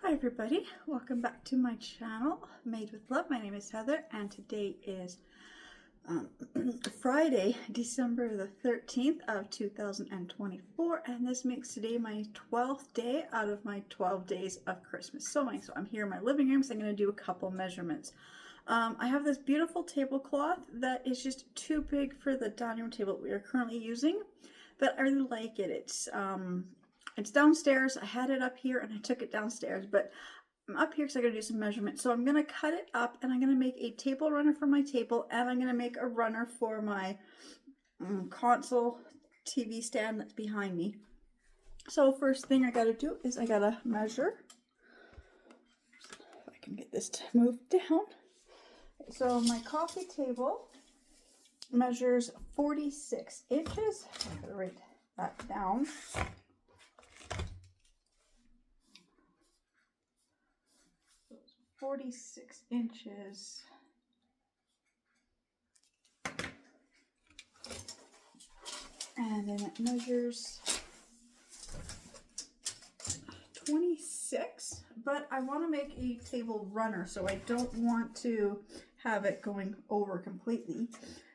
Hi everybody, welcome back to my channel, Made with Love. My name is Heather and today is Friday, December the 13th of 2024, and this makes today my 12th day out of my 12 days of Christmas sewing. So I'm here in my living room, so I'm going to do a couple measurements. I have this beautiful tablecloth that is just too big for the dining room table that we are currently using, but I really like it. It's downstairs. I had it up here and I took it downstairs, but I'm up here because I got to do some measurements. So I'm going to cut it up and I'm going to make a table runner for my table, and I'm going to make a runner for my console TV stand that's behind me. So first thing I got to do is I got to measure. If I can get this to move down. So my coffee table measures 46 inches. I'm going to write that down. So it's 46 inches. And then it measures 26, but I want to make a table runner, so I don't want to have it going over completely.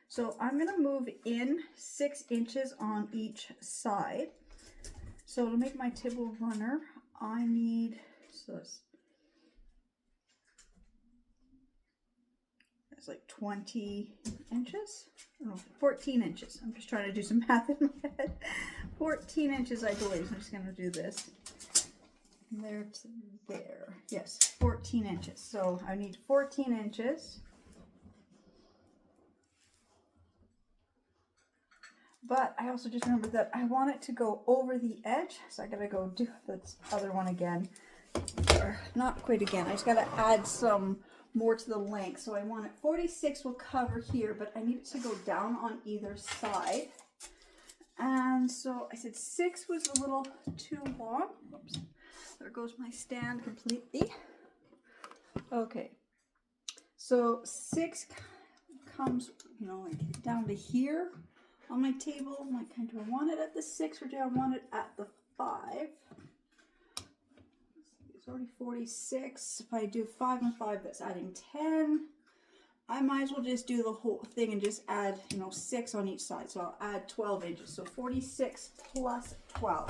So I'm going to move in 6 inches on each side. So to make my table runner, I need, so it's like 20 inches, no, 14 inches. I'm just trying to do some math in my head. 14 inches, I believe. I'm just going to do this. There to there. Yes, 14 inches. So I need 14 inches. But I also just remembered that I want it to go over the edge. So I gotta go do this other one again. Or not quite again. I just gotta add some more to the length. So I want it 46 will cover here, but I need it to go down on either side. And so I said 6 was a little too long. Oops. There goes my stand completely. Okay. So 6 comes, like down to here on my table. I'm like, do I want it at the 6 or do I want it at the 5? It's already 46. If I do 5 and 5, that's adding 10. I might as well just do the whole thing and just add, 6 on each side. So I'll add 12 inches. So 46 plus 12.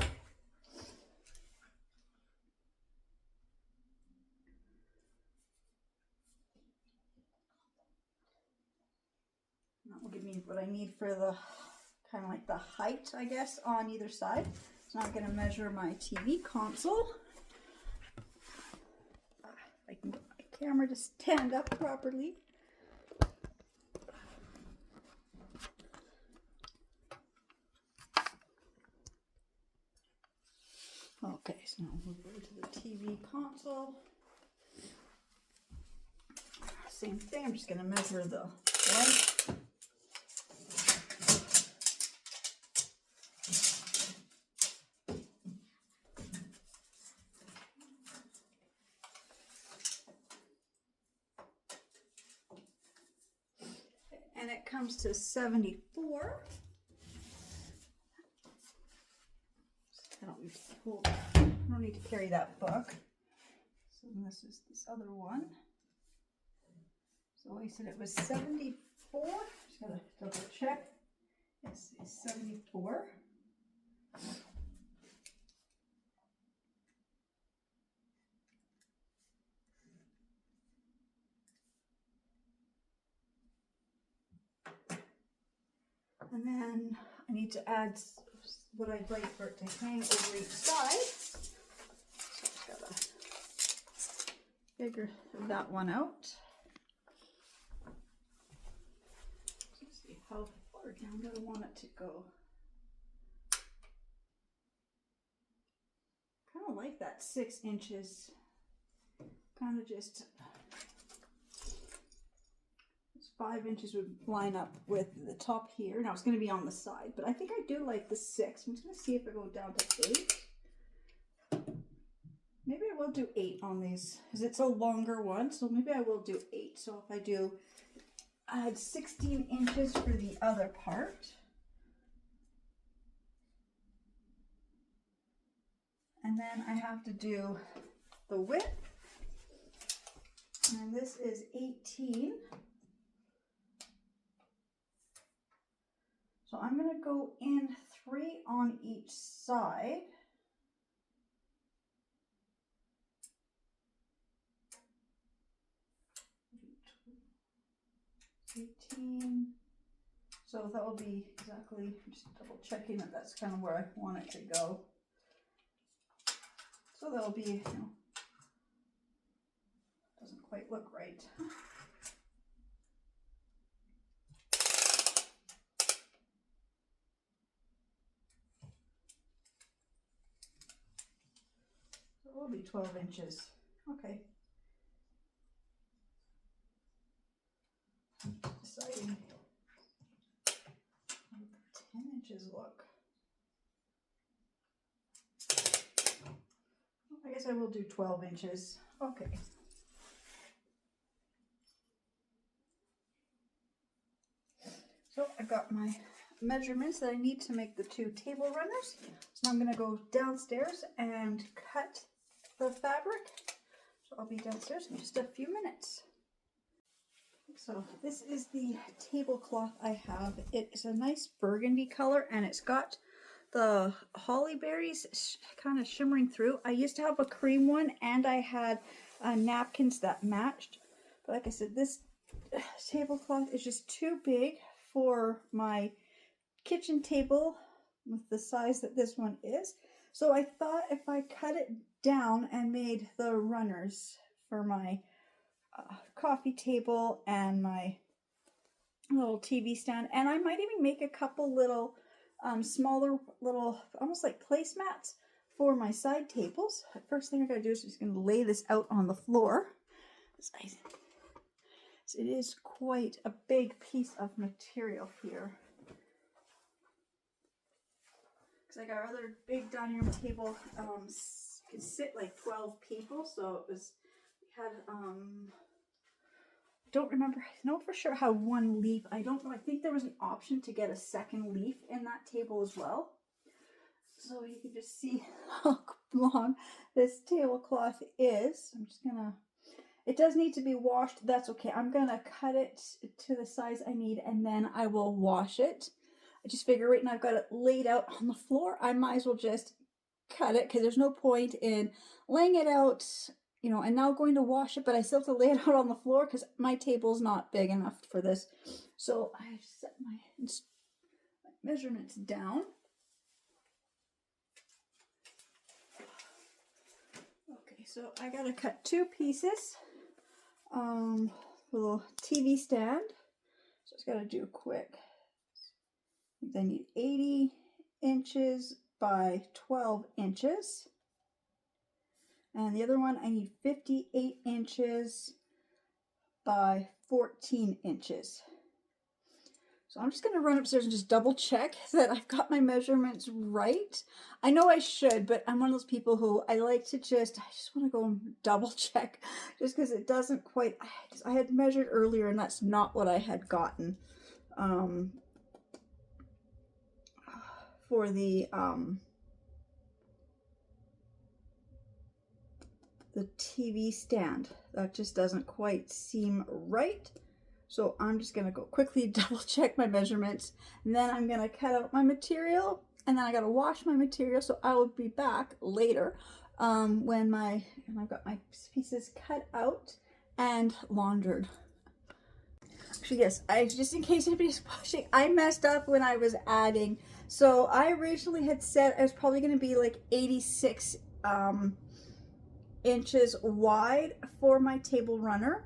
That will give me what I need for the kind of like the height, I guess, on either side. So now I'm going to measure my TV console. I can get my camera to stand up properly. Okay, so now we'll go to the TV console. Same thing, I'm just going to measure the length. And it comes to 74. I don't need to carry that book. So this is this other one. So I said it was 74. Just gotta double check. Yes, it's 74. And then I need to add what I'd like for it to hang over each side. So I just gotta figure that one out. Let's see how far down do I want it to go. Kind of like that 6 inches. Kind of just 5 inches would line up with the top here. Now it's going to be on the side, but I think I do like the 6. I'm just going to see if I go down to 8. Maybe I will do 8 on these because it's a longer one, so maybe I will do 8. So if I do add 16 inches for the other part. And then I have to do the width. And this is 18. So I'm going to go in 3 on each side. 18. So that will be exactly, just double checking that that's kind of where I want it to go. So that'll be, you know, doesn't quite look right. So it will be 12 inches. Okay. Deciding how the 10 inches look. I guess I will do 12 inches. Okay. So I've got my measurements that I need to make the 2 table runners. So I'm going to go downstairs and cut the fabric. So I'll be downstairs in just a few minutes. So this is the tablecloth I have. It is a nice burgundy color and it's got the holly berries kind of shimmering through. I used to have a cream one and I had napkins that matched. But like I said, this tablecloth is just too big for my kitchen table with the size that this one is. So I thought if I cut it down and made the runners for my coffee table and my little TV stand, and I might even make a couple little smaller little almost like placemats for my side tables. First thing I gotta do is just gonna lay this out on the floor. So it is quite a big piece of material here. Because like our other big dining room table could sit like 12 people, so it was, we had don't remember, I know for sure how one leaf, I don't know, I think there was an option to get a second leaf in that table as well. So you can just see how long this tablecloth is. I'm just gonna, it does need to be washed, that's okay. I'm gonna cut it to the size I need and then I will wash it. I just figure right now I've got it laid out on the floor, I might as well just cut it because there's no point in laying it out, you know, and now going to wash it, but I still have to lay it out on the floor because my table's not big enough for this. So I set my measurements down. Okay, so I gotta cut 2 pieces. Little TV stand. So I just gotta do a quick. I need 80 inches by 12 inches. And the other one, I need 58 inches by 14 inches. So I'm just going to run upstairs and just double check that I've got my measurements right. I know I should, but I'm one of those people who I like to I just want to go and double check just because it doesn't quite, I had measured earlier and that's not what I had gotten for the TV stand. That just doesn't quite seem right. So I'm just going to go quickly double check my measurements and then I'm going to cut out my material and then I got to wash my material. So I will be back later when I've got my pieces cut out and laundered. Actually, yes, just in case anybody's watching, I messed up when I was adding. So I originally had said I was probably going to be like 86 inches wide for my table runner,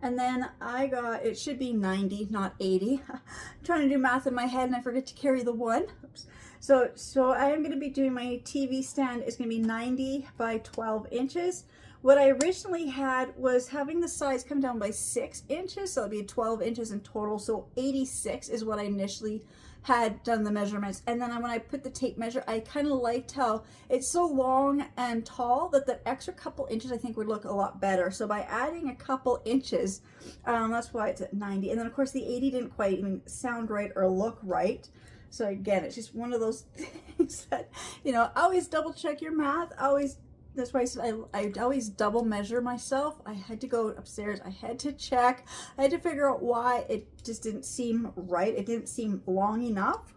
and then I got, it should be 90, not 80. I'm trying to do math in my head and I forget to carry the 1. Oops. So I am going to be doing my TV stand is going to be 90 by 12 inches. What I originally had was having the sides come down by 6 inches, so it'll be 12 inches in total. So 86 is what I initially had done the measurements, and then when I put the tape measure, I kind of liked how it's so long and tall that the extra couple inches I think would look a lot better. So by adding a couple inches, that's why it's at 90. And then of course the 80 didn't quite even sound right or look right. So again, it's just one of those things that, you know, always double check your math, always, That's why I said I always double measure myself. I had to go upstairs. I had to check. I had to figure out why it just didn't seem right. It didn't seem long enough.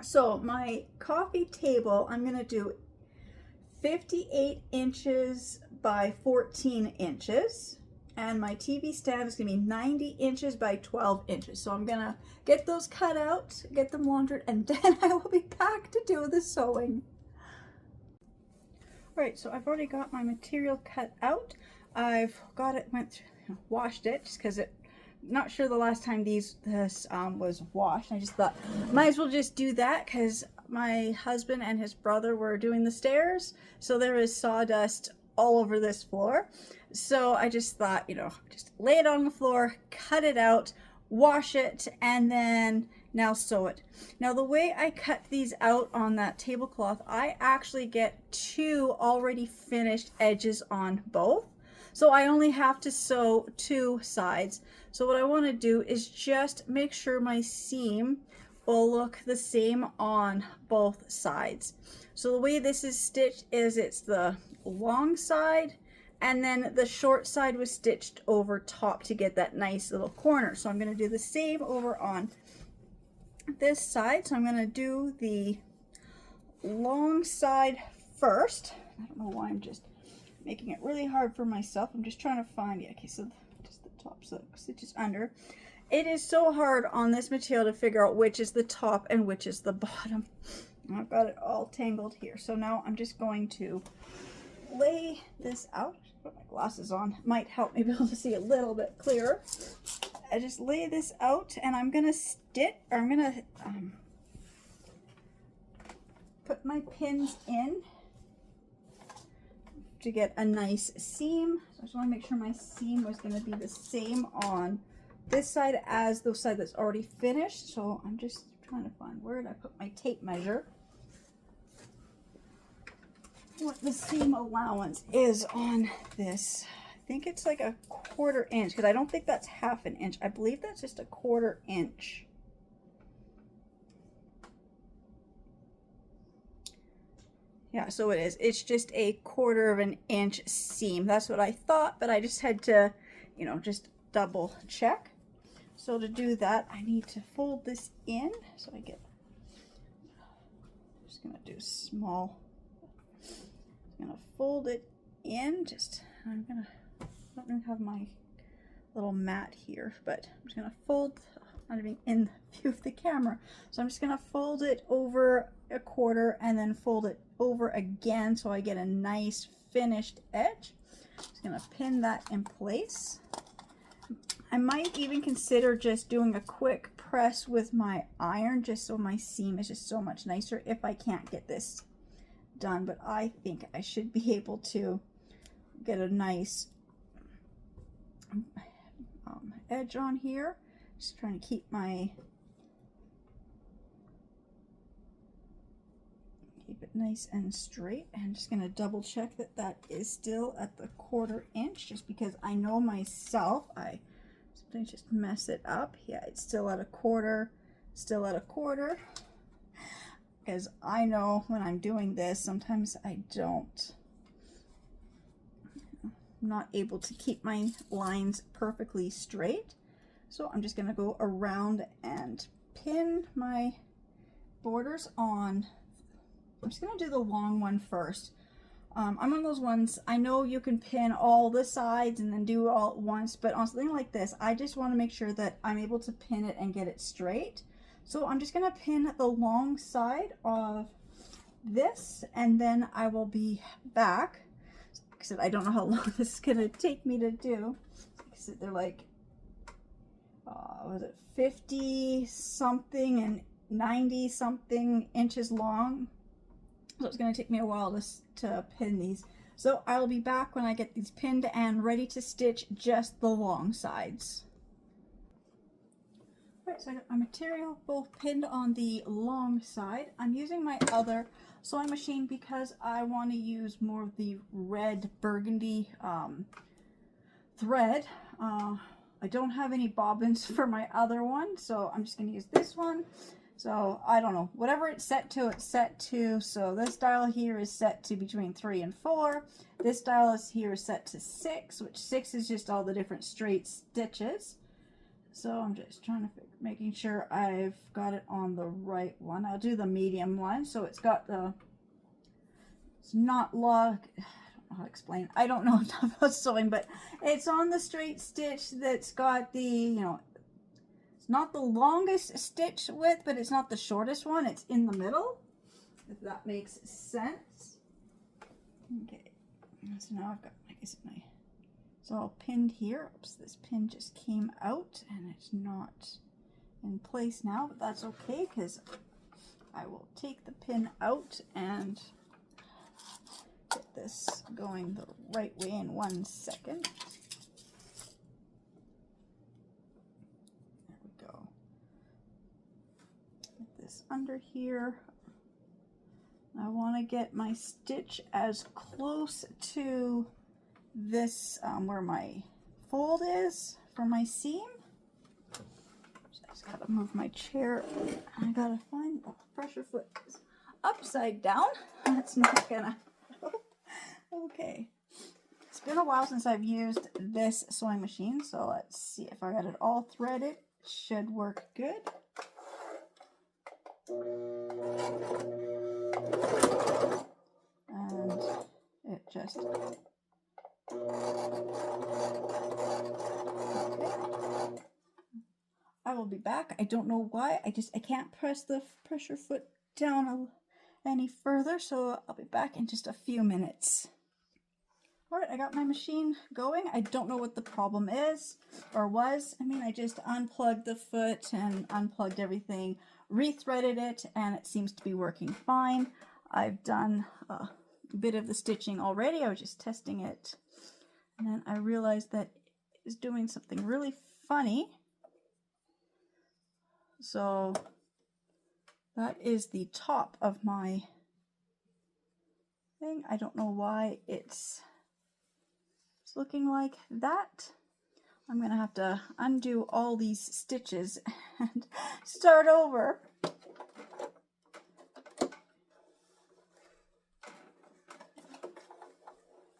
So my coffee table, I'm going to do 58 inches by 14 inches. And my TV stand is going to be 90 inches by 12 inches. So I'm going to get those cut out, get them laundered, and then I will be back to do the sewing. Right, so I've already got my material cut out. I've got it, washed it, just because not sure the last time this was washed. I just thought, might as well just do that, because my husband and his brother were doing the stairs, so there is sawdust all over this floor. So I just thought, you know, just lay it on the floor, cut it out, wash it, and then now sew it. Now the way I cut these out on that tablecloth, I actually get 2 already finished edges on both. So I only have to sew 2 sides. So what I want to do is just make sure my seam will look the same on both sides. So the way this is stitched is it's the long side, and then the short side was stitched over top to get that nice little corner. So I'm going to do the same over on this side. So I'm going to do the long side first. I don't know why I'm just making it really hard for myself. I'm just trying to find it. Okay, so just the top, so stitches under. It is so hard on this material to figure out which is the top and which is the bottom. I've got it all tangled here. So now I'm just going to lay this out. Put my glasses on, might help me be able to see a little bit clearer. I just lay this out, and I'm gonna stitch, or I'm gonna put my pins in to get a nice seam. So I just want to make sure my seam was going to be the same on this side as the side that's already finished. So I'm just trying to find, where did I put my tape measure, what the seam allowance is on this. I think it's like a 1/4 inch, because I don't think that's 1/2 inch. I believe that's just a 1/4 inch. Yeah, so it is. It's just a 1/4 inch seam. That's what I thought, but I just had to, you know, just double check. So to do that, I need to fold this in. So I get, I'm just gonna do small. I'm gonna fold it in. I don't even have my little mat here, but I'm just gonna fold, not even in view of the camera. So I'm just gonna fold it over a 1/4 and then fold it over again so I get a nice finished edge. Just gonna pin that in place. I might even consider just doing a quick press with my iron, just so my seam is just so much nicer if I can't get this done, but I think I should be able to get a nice edge on here. Just trying to keep it nice and straight. And I'm just going to double check that that is still at the 1/4 inch, just because I know myself, I sometimes just mess it up. Yeah, it's still at a 1/4, still at a 1/4. Because I know when I'm doing this, sometimes I'm not able to keep my lines perfectly straight. So I'm just going to go around and pin my borders on. I'm just going to do the long one first. I'm one of those ones, I know you can pin all the sides and then do it all at once, but on something like this, I just want to make sure that I'm able to pin it and get it straight. So I'm just going to pin the long side of this, and then I will be back. Like I said, I don't know how long this is going to take me to do. Like I said, they're like, was it 50 something and 90 something inches long? So it's going to take me a while to pin these. So I'll be back when I get these pinned and ready to stitch just the long sides. Right, so I got my material both pinned on the long side. I'm using my other sewing machine because I want to use more of the red burgundy thread. I don't have any bobbins for my other one, so I'm just going to use this one. So I don't know, whatever it's set to, it's set to. So this dial here is set to between 3 and 4. This dial is here set to 6, which 6 is just all the different straight stitches. So I'm just trying to making sure I've got it on the right one. I'll do the medium one. So it's got the, it's not log, I don't know how to explain. I don't know enough about sewing, but it's on the straight stitch that's got the, you know, it's not the longest stitch width, but it's not the shortest one. It's in the middle, if that makes sense. Okay, so now I've got, I guess my, it's all pinned here. Oops, this pin just came out and it's not in place now, but that's okay because I will take the pin out and get this going the right way in 1 second. Under here, I want to get my stitch as close to this where my fold is for my seam. So I just gotta move my chair. I gotta find the pressure foot is upside down. That's not gonna help. Okay, it's been a while since I've used this sewing machine, so let's see if I got it all threaded. Should work good. And it just okay. I will be back. I don't know why. I can't press the pressure foot down any further, so I'll be back in just a few minutes. Alright, I got my machine going. I don't know what the problem is or was. I mean, I just unplugged the foot and unplugged everything, rethreaded it, and it seems to be working fine. I've done a bit of the stitching already. I was just testing it, and then I realized that it's doing something really funny. So that is the top of my thing. I don't know why it's looking like that. I'm gonna have to undo all these stitches and start over.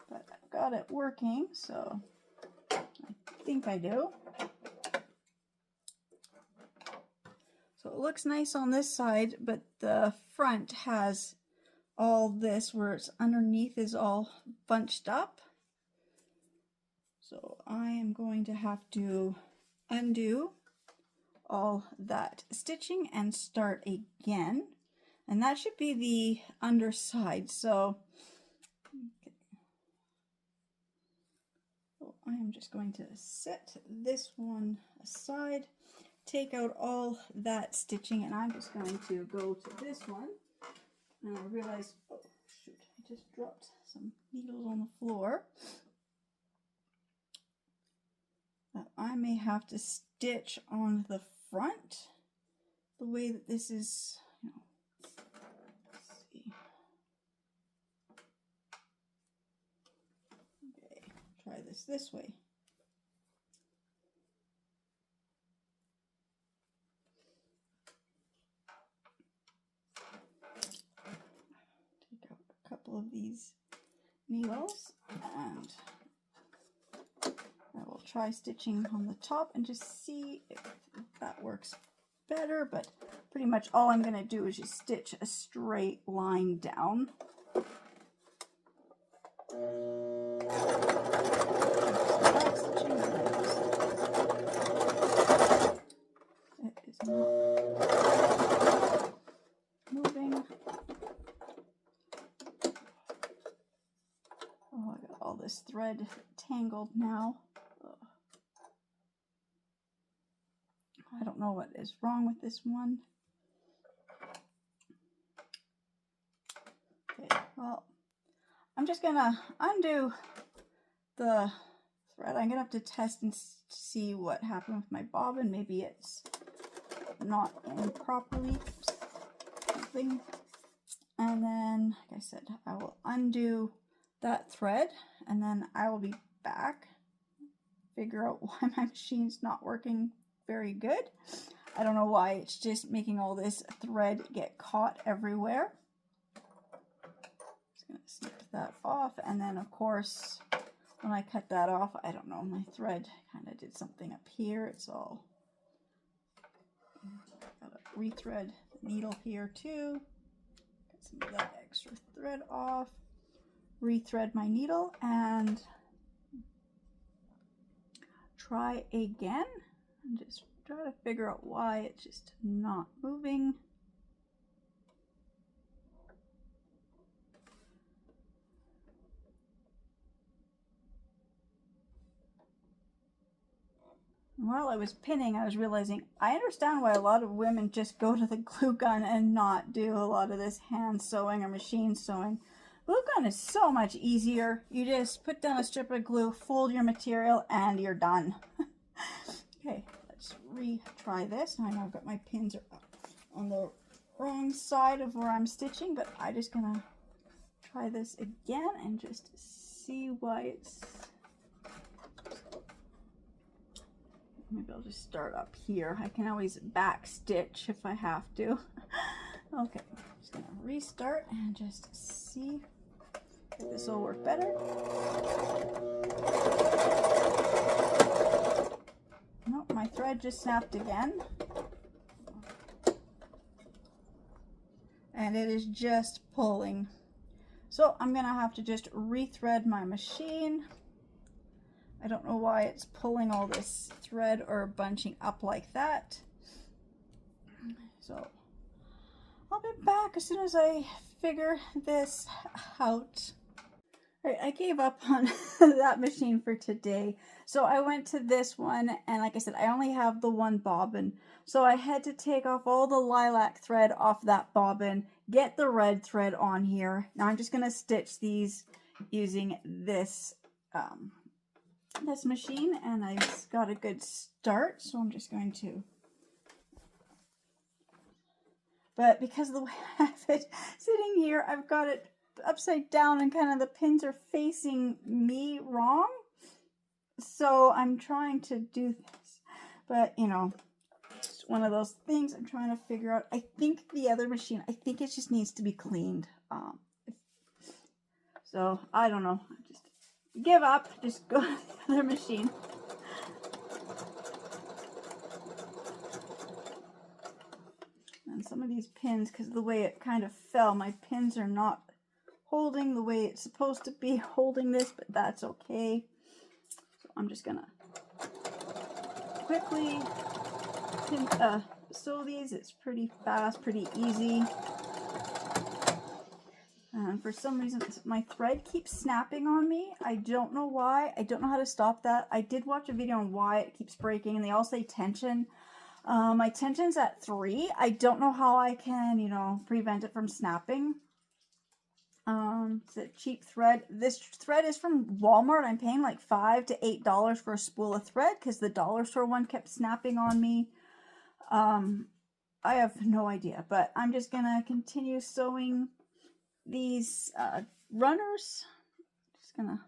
But I've got it working, so I think I do. So it looks nice on this side, but the front has all this where it's underneath is all bunched up. So I am going to have to undo all that stitching and start again. And that should be the underside. So I am just going to set this one aside, take out all that stitching, and I'm just going to go to this one. And I realize, oh shoot, I just dropped some needles on the floor. I may have to stitch on the front the way that this is, you know, let's see. Okay, try this way. Take out a couple of these needles and I will try stitching on the top and just see if that works better, but pretty much all I'm going to do is just stitch a straight line down. It is not moving. Oh, I got all this thread tangled now. I don't know what is wrong with this one. Okay, well, I'm just gonna undo the thread. I'm gonna have to test and see what happened with my bobbin. Maybe it's not in properly. Something. And then, like I said, I will undo that thread and then I will be back, figure out why my machine's not working very good. I don't know why, it's just making all this thread get caught everywhere. Just gonna snip that off, and then of course, when I cut that off, I don't know, my thread kind of did something up here. It's all, gotta rethread the needle here too. Get some of that extra thread off. Rethread my needle and try again, and just try to figure out why it's just not moving. While I was pinning, I was realizing I understand why a lot of women just go to the glue gun and not do a lot of this hand sewing or machine sewing. Glue gun is so much easier. You just put down a strip of glue, fold your material, and you're done. Okay, let's retry this. I know I've got my pins are up on the wrong side of where I'm stitching, but I'm just gonna try this again and just see why it's... Maybe I'll just start up here. I can always back stitch if I have to. Okay, I'm just gonna restart and just see if this will work better. Nope, my thread just snapped again. And it is just pulling. So I'm gonna have to just rethread my machine. I don't know why it's pulling all this thread or bunching up like that. So I'll be back as soon as I figure this out. All right, I gave up on that machine for today. So I went to this one, and like I said, I only have the one bobbin. So I had to take off all the lilac thread off that bobbin, get the red thread on here. Now I'm just gonna stitch these using this this machine, and I've got a good start, so I'm just going to, but because of the way I have it sitting here, I've got it upside down and kind of the pins are facing me wrong, so I'm trying to do this, but you know, it's one of those things I'm trying to figure out. I think the other machine, I think it just needs to be cleaned, so I don't know, just give up, just go to the other machine. And some of these pins, because of the way it kind of fell, my pins are not holding the way it's supposed to be holding this, but that's okay. So I'm just gonna quickly sew these. It's pretty fast, pretty easy. And for some reason, my thread keeps snapping on me. I don't know why. I don't know how to stop that. I did watch a video on why it keeps breaking, and they all say tension. My tension's at 3. I don't know how I can, you know, prevent it from snapping. It's a cheap thread. This thread is from Walmart. I'm paying like $5 to $8 for a spool of thread because the dollar store one kept snapping on me. I have no idea, but I'm just gonna continue sewing these runners. I'm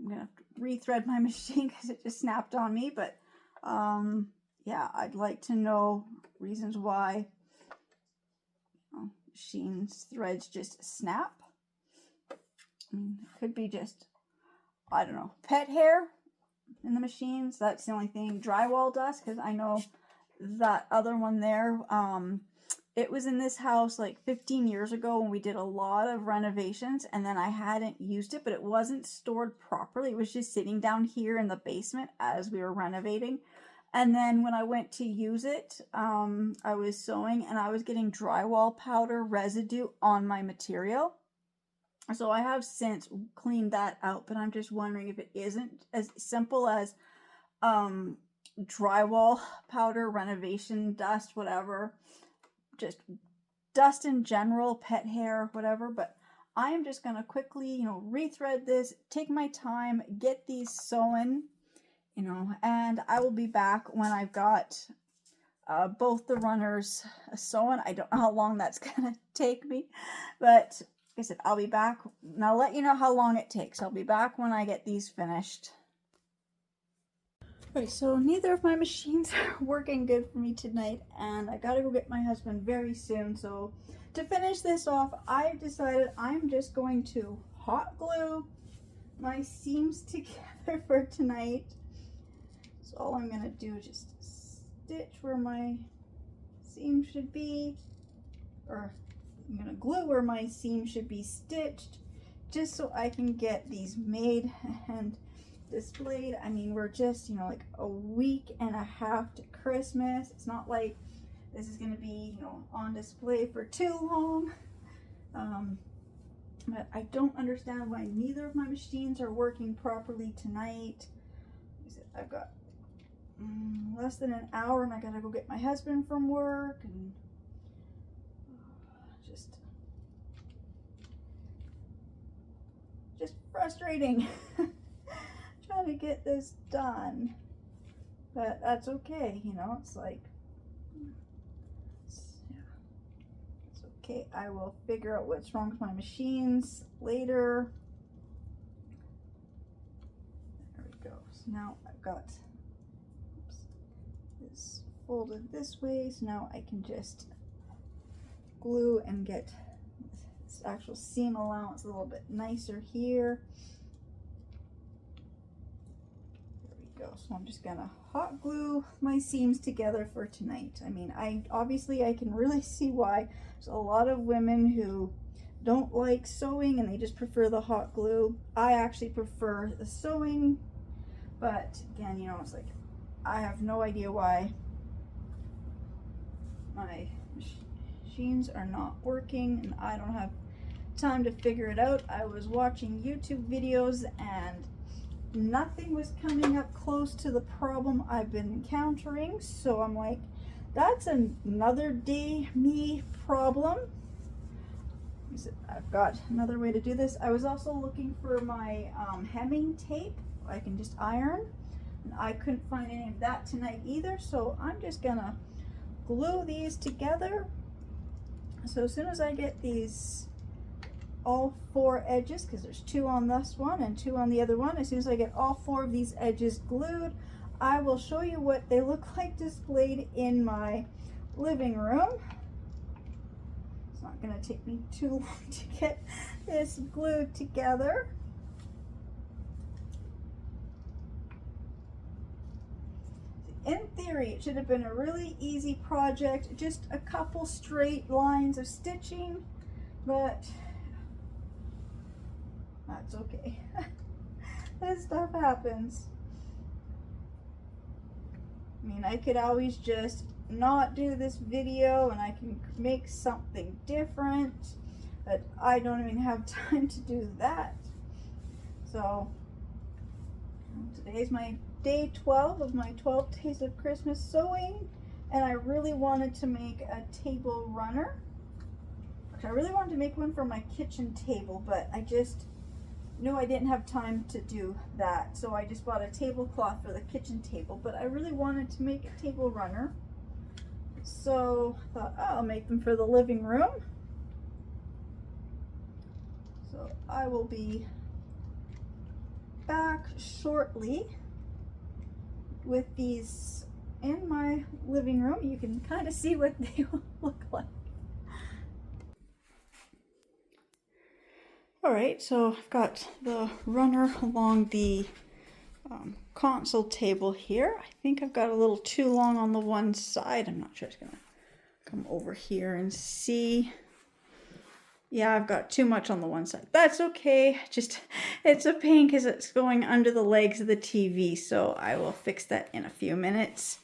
gonna rethread my machine because it just snapped on me, but yeah, I'd like to know reasons why machines threads just snap. I mean, it could be just, I don't know, pet hair in the machines. That's the only thing. Drywall dust, because I know that other one there, it was in this house like 15 years ago when we did a lot of renovations, and then I hadn't used it, but it wasn't stored properly. It was just sitting down here in the basement as we were renovating. And then when I went to use it, I was sewing and I was getting drywall powder residue on my material. So I have since cleaned that out, but I'm just wondering if it isn't as simple as drywall powder, renovation dust, whatever. Just dust in general, pet hair, whatever. But I am just going to quickly, you know, rethread this, take my time, get these sewn, you know, and I will be back when I've got both the runners sewn. I don't know how long that's going to take me, but like I said, I'll be back, and I'll let you know how long it takes. I'll be back when I get these finished. Alright, so neither of my machines are working good for me tonight, and I gotta go get my husband very soon. So to finish this off, I decided I'm just going to hot glue my seams together for tonight. So all I'm gonna do is just stitch where my seam should be, or I'm gonna glue where my seam should be stitched, just so I can get these made and displayed. I mean, we're just, like a week and a half to Christmas. It's not like this is gonna be, on display for too long. But I don't understand why neither of my machines are working properly tonight. I've got less than an hour, and I gotta go get my husband from work, and just frustrating trying to get this done, but that's okay. It's like, it's okay. I will figure out what's wrong with my machines later. There we go. So now I've got this folded this way, so now I can just glue and get this actual seam allowance a little bit nicer here. There we go. So I'm just gonna hot glue my seams together for tonight. I mean, I can really see why there's a lot of women who don't like sewing and they just prefer the hot glue. I actually prefer the sewing, but again, it's like I have no idea why my machines are not working, and I don't have time to figure it out. I was watching YouTube videos and nothing was coming up close to the problem I've been encountering, so I'm like, that's another day me problem. I've got another way to do this. I was also looking for my hemming tape I can just iron, and I couldn't find any of that tonight either, so I'm just gonna glue these together. So as soon as I get these all 4 edges, because there's 2 on this one and 2 on the other one, as soon as I get all 4 of these edges glued, I will show you what they look like displayed in my living room. It's not going to take me too long to get this glued together. In theory, it should have been a really easy project, just a couple straight lines of stitching, but that's okay. This stuff happens. I mean, I could always just not do this video and I can make something different, but I don't even have time to do that. So today's my day 12 of my 12 days of Christmas sewing, and I really wanted to make a table runner. I really wanted to make one for my kitchen table, but I just knew I didn't have time to do that, so I just bought a tablecloth for the kitchen table, but I really wanted to make a table runner, so I thought, I'll make them for the living room. So I will be back shortly with these in my living room. You can kind of see what they look like. Alright, so I've got the runner along the console table here. I think I've got a little too long on the one side. I'm not sure. It's gonna come over here and see. Yeah, I've got too much on the one side. That's okay. Just, it's a pain because it's going under the legs of the TV, so I will fix that in a few minutes.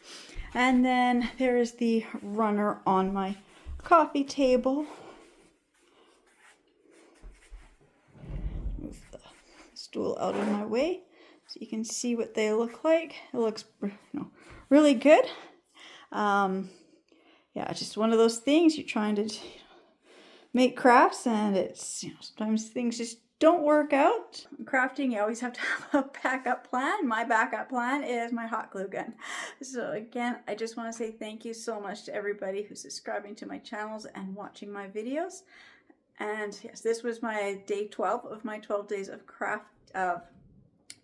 And then there is the runner on my coffee table. Move the stool out of my way so you can see what they look like. It looks, really good. Yeah, it's just one of those things. You're trying to make crafts, and it's, sometimes things just don't work out. Crafting, you always have to have a backup plan. My backup plan is my hot glue gun. So again, I just want to say thank you so much to everybody who's subscribing to my channels and watching my videos. And yes, this was my day 12 of my 12 days of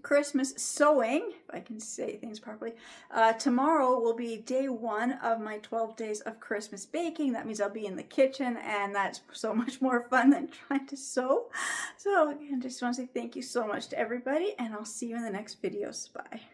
Christmas sewing, if I can say things properly. Tomorrow will be day 1 of my 12 days of Christmas baking. That means I'll be in the kitchen, and that's so much more fun than trying to sew. So again, just want to say thank you so much to everybody, and I'll see you in the next videos. Bye.